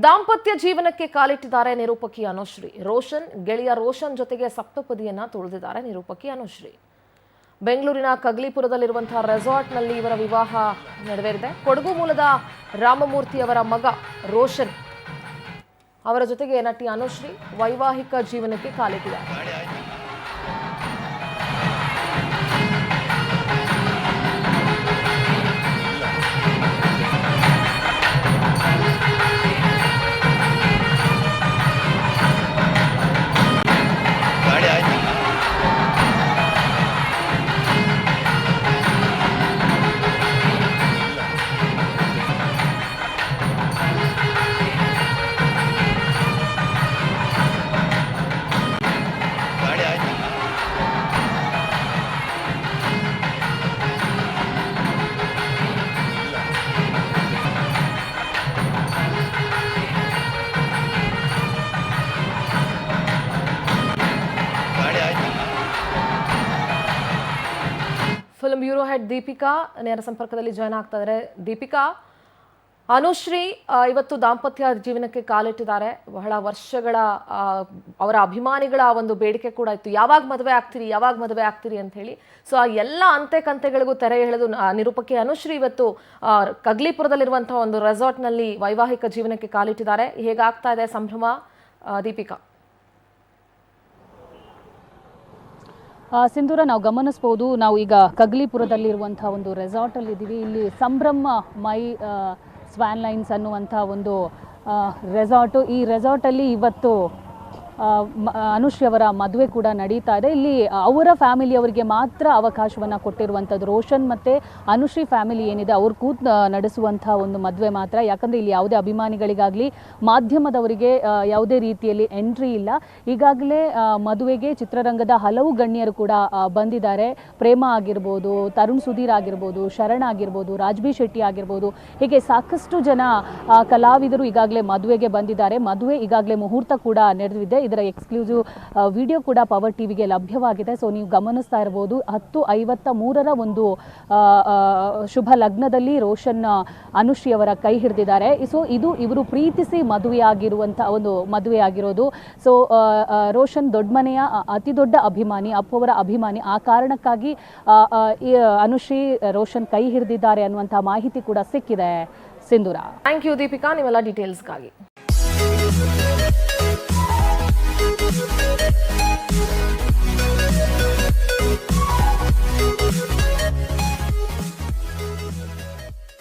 ದಾಂಪತ್ಯ ಜೀವನಕ್ಕೆ ಕಾಲಿಟ್ಟಿದ್ದಾರೆ ನಿರೂಪಕಿ ಅನುಶ್ರೀ. ಗೆಳೆಯ ರೋಷನ್ ಜೊತೆಗೆ ಸಪ್ತಪದಿಯನ್ನ ತುಳಿದಿದ್ದಾರೆ ನಿರೂಪಕಿ ಅನುಶ್ರೀ. ಬೆಂಗಳೂರಿನ ಕಗ್ಲಿಪುರದಲ್ಲಿರುವಂತಹ ರೆಸಾರ್ಟ್ನಲ್ಲಿ ಇವರ ವಿವಾಹ ನೆರವೇರಿದೆ. ಕೊಡಗು ಮೂಲದ ರಾಮಮೂರ್ತಿ ಅವರ ಮಗ ರೋಷನ್ ಅವರ ಜೊತೆಗೆ ನಟಿ ಅನುಶ್ರೀ ವೈವಾಹಿಕ ಜೀವನಕ್ಕೆ ಕಾಲಿಟ್ಟಿದ್ದಾರೆ. ಫಿಲ್ಮ್ ಬ್ಯೂರೋ ಹೆಡ್ ದೀಪಿಕಾ ನೇರ ಸಂಪರ್ಕದಲ್ಲಿ ಜಾಯ್ನ್ ಆಗ್ತಾ ಇದ್ದಾರೆ. ದೀಪಿಕಾ, ಅನುಶ್ರೀ ಇವತ್ತು ದಾಂಪತ್ಯ ಜೀವನಕ್ಕೆ ಕಾಲಿಟ್ಟಿದ್ದಾರೆ. ಬಹಳ ವರ್ಷಗಳ ಅವರ ಅಭಿಮಾನಿಗಳ ಒಂದು ಬೇಡಿಕೆ ಕೂಡ ಇತ್ತು, ಯಾವಾಗ ಮದುವೆ ಆಗ್ತೀರಿ ಅಂತ ಹೇಳಿ. ಸೊ ಆ ಎಲ್ಲ ಅಂತೆ ಕಂತೆಗಳಿಗೂ ತೆರೆ ಎಳೆದು ನಿರೂಪಕಿ ಅನುಶ್ರೀ ಇವತ್ತು ಕಗ್ಲಿಪುರದಲ್ಲಿರುವಂತಹ ಒಂದು ರೆಸಾರ್ಟ್ನಲ್ಲಿ ವೈವಾಹಿಕ ಜೀವನಕ್ಕೆ ಕಾಲಿಟ್ಟಿದ್ದಾರೆ. ಹೇಗಾಗ್ತಾ ಇದೆ ಸಂಭ್ರಮ, ದೀಪಿಕಾ? ಸಿಂಧೂರ, ನಾವು ಗಮನಿಸ್ಬೋದು, ನಾವು ಈಗ ಕಗ್ಲಿಪುರದಲ್ಲಿರುವಂಥ ಒಂದು ರೆಸಾರ್ಟಲ್ಲಿ ಇದ್ದೀವಿ. ಇಲ್ಲಿ ಸಂಭ್ರಮ ಮೈ ಸ್ವಾನ್ ಲೈನ್ಸ್ ಅನ್ನುವಂಥ ಒಂದು ರೆಸಾರ್ಟು. ಈ ರೆಸಾರ್ಟಲ್ಲಿ ಇವತ್ತು ಅನುಶ್ರೀ ಅವರ ಮದುವೆ ಕೂಡ ನಡೀತಾ ಇದೆ. ಇಲ್ಲಿ ಅವರ ಫ್ಯಾಮಿಲಿಯವರಿಗೆ ಮಾತ್ರ ಅವಕಾಶವನ್ನು ಕೊಟ್ಟಿರುವಂಥದ್ದು. ರೋಷನ್ ಮತ್ತು ಅನುಶ್ರೀ ಫ್ಯಾಮಿಲಿ ಏನಿದೆ ಅವ್ರು ನಡೆಸುವಂಥ ಒಂದು ಮದುವೆ ಮಾತ್ರ. ಯಾಕಂದರೆ ಇಲ್ಲಿ ಯಾವುದೇ ಅಭಿಮಾನಿಗಳಿಗಾಗಲಿ ಮಾಧ್ಯಮದವರಿಗೆ ಯಾವುದೇ ರೀತಿಯಲ್ಲಿ ಎಂಟ್ರಿ ಇಲ್ಲ. ಈಗಾಗಲೇ ಮದುವೆಗೆ ಚಿತ್ರರಂಗದ ಹಲವು ಗಣ್ಯರು ಕೂಡ ಬಂದಿದ್ದಾರೆ. ಪ್ರೇಮ ಆಗಿರ್ಬೋದು, ತರುಣ್ ಸುಧೀರ್ ಆಗಿರ್ಬೋದು, ಶರಣ್ ಆಗಿರ್ಬೋದು, ರಾಜ್ಬಿ ಶೆಟ್ಟಿ ಆಗಿರ್ಬೋದು, ಹೀಗೆ ಸಾಕಷ್ಟು ಜನ ಕಲಾವಿದರು ಈಗಾಗಲೇ ಮದುವೆಗೆ ಬಂದಿದ್ದಾರೆ. ಮದುವೆ ಈಗಾಗಲೇ ಮುಹೂರ್ತ ಕೂಡ ನಡೆದಿದೆ. ಇದರ ಎಕ್ಸ್ಕ್ಲೂಸಿವ್ ವಿಡಿಯೋ ಕೂಡ ಪವರ್ ಟಿವಿಗೆ ಲಭ್ಯವಾಗಿದೆ. ಸೊ ನೀವು ಗಮನಿಸ್ತಾ ಇರ್ಬೋದು, 10:53 ಒಂದು ಶುಭ ಲಗ್ನದಲ್ಲಿ ರೋಷನ್ ಅನುಶ್ರೀ ಅವರ ಕೈ ಹಿಡಿದಿದ್ದಾರೆ. ಸೊ ಇದು ಇವರು ಪ್ರೀತಿಸಿ ಮದುವೆಯಾಗಿರುವಂಥ ಒಂದು ಮದುವೆಯಾಗಿರೋದು. ಸೊ ರೋಷನ್ ದೊಡ್ಡ ಮನೆಯ ಅತಿ ದೊಡ್ಡ ಅಭಿಮಾನಿ, ಅಪ್ಪವರ ಅಭಿಮಾನಿ. ಆ ಕಾರಣಕ್ಕಾಗಿ ಅನುಶ್ರೀ ರೋಷನ್ ಕೈ ಹಿಡಿದಿದ್ದಾರೆ ಅನ್ನುವಂಥ ಮಾಹಿತಿ ಕೂಡ ಸಿಕ್ಕಿದೆ. ಸಿಂಧೂರ, ಥ್ಯಾಂಕ್ ಯು ದೀಪಿಕಾ, ನೀವೆಲ್ಲ ಡೀಟೇಲ್ಸ್ಗಾಗಿ.